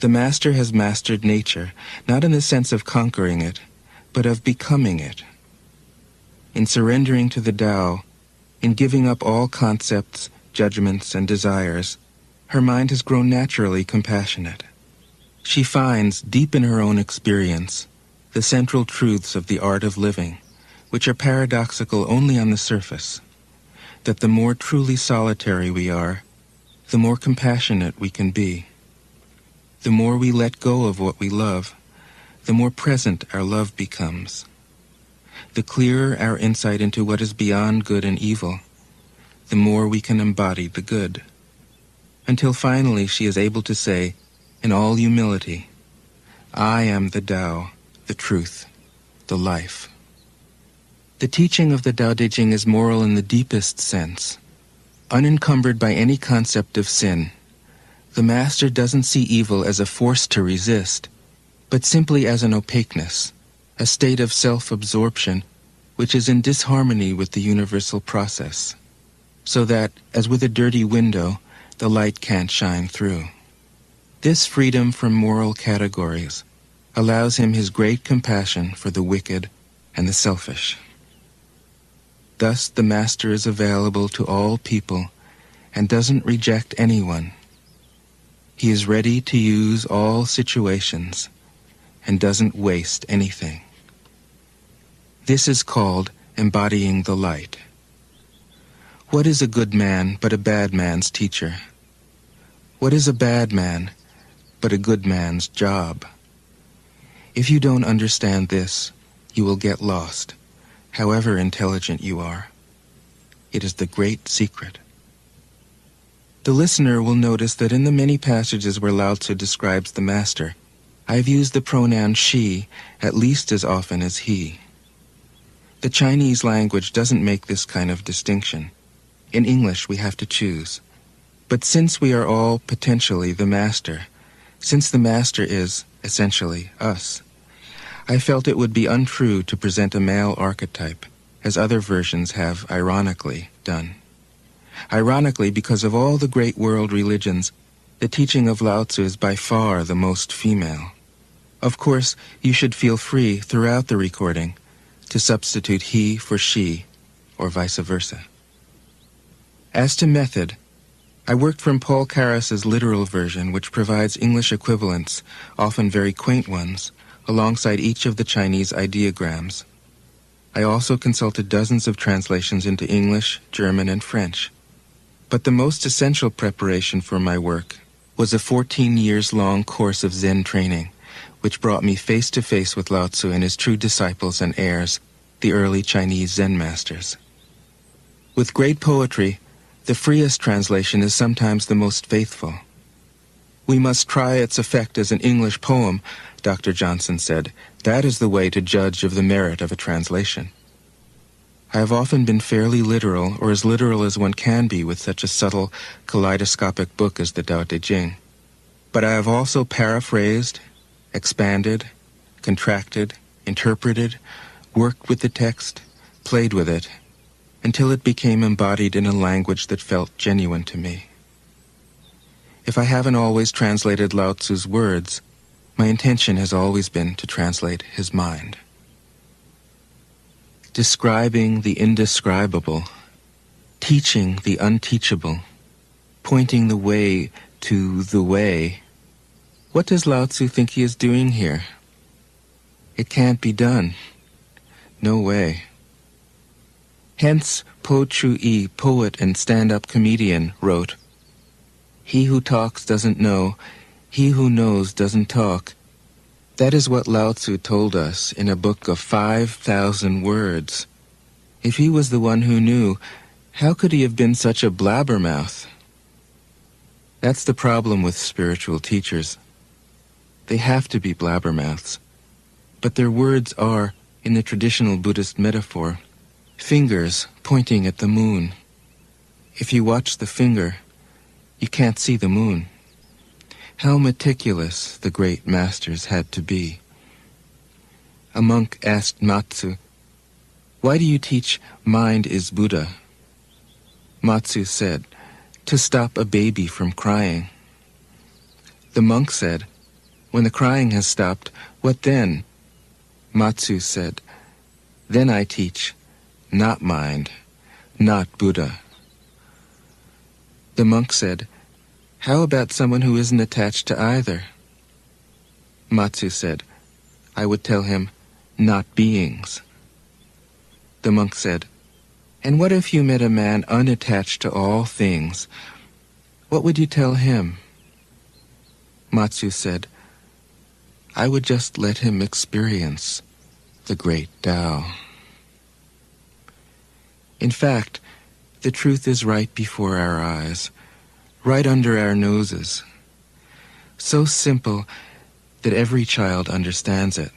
The master has mastered nature, not in the sense of conquering it, but of becoming it. In surrendering to the Tao, in giving up all concepts, judgments, and desires, her mind has grown naturally compassionate. She finds, deep in her own experience, the central truths of the art of living, which are paradoxical only on the surface, that the more truly solitary we are, the more compassionate we can be. The more we let go of what we love, the more present our love becomes. The clearer our insight into what is beyond good and evil, the more we can embody the good. Until finally she is able to say, in all humility, I am the Tao, the truth, the life. The teaching of the Tao Te Ching is moral in the deepest sense. Unencumbered by any concept of sin, the Master doesn't see evil as a force to resist, but simply as an opaqueness, a state of self-absorption which is in disharmony with the universal process, so that, as with a dirty window, the light can't shine through. This freedom from moral categories allows him his great compassion for the wicked and the selfish. Thus the Master is available to all people and doesn't reject anyone. He is ready to use all situations and doesn't waste anything. This is called embodying the light. What is a good man but a bad man's teacher? What is a bad man but a good man's job? If you don't understand this, you will get lost, however intelligent you are. It is the great secret. The listener will notice that in the many passages where Lao Tzu describes the Master, I have used the pronoun she at least as often as he. The Chinese language doesn't make this kind of distinction. In English, we have to choose. But since we are all potentially the Master, since the Master is, essentially, us, I felt it would be untrue to present a male archetype, as other versions have, ironically, done. Ironically, because of all the great world religions, the teaching of Lao Tzu is by far the most female. Of course, you should feel free throughout the recording to substitute he for she, or vice versa. As to method, I worked from Paul Carus's literal version, which provides English equivalents, often very quaint ones, alongside each of the Chinese ideograms. I also consulted dozens of translations into English, German, and French. But the most essential preparation for my work was a 14 years-long course of Zen training, which brought me face to face with Lao Tzu and his true disciples and heirs, the early Chinese Zen masters. With great poetry, the freest translation is sometimes the most faithful. We must try its effect as an English poem, Dr. Johnson said. That is the way to judge of the merit of a translation. I have often been fairly literal, or as literal as one can be with such a subtle, kaleidoscopic book as the Tao Te Ching. But I have also paraphrased, expanded, contracted, interpreted, worked with the text, played with it, until it became embodied in a language that felt genuine to me. If I haven't always translated Lao Tzu's words, my intention has always been to translate his mind. Describing the indescribable, teaching the unteachable, pointing the way to the way. What does Lao Tzu think he is doing here? It can't be done. No way. Hence, Po Chu-yi, poet and stand-up comedian, wrote, "He who talks doesn't know, he who knows doesn't talk." That is what Lao Tzu told us in a book of 5,000 words. If he was the one who knew, how could he have been such a blabbermouth? That's the problem with spiritual teachers. They have to be blabbermouths. But their words are, in the traditional Buddhist metaphor, fingers pointing at the moon. If you watch the finger, you can't see the moon. How meticulous the great masters had to be. A monk asked Matsu, "Why do you teach mind is Buddha?" Matsu said, "To stop a baby from crying." The monk said, When the crying has stopped, what then? Matsu said, then I teach, not mind, not Buddha. The monk said, how about someone who isn't attached to either? Matsu said, I would tell him, not beings. The monk said, and what if you met a man unattached to all things? What would you tell him? Matsu said, I would just let him experience the great Tao. In fact, the truth is right before our eyes, right under our noses, so simple that every child understands it.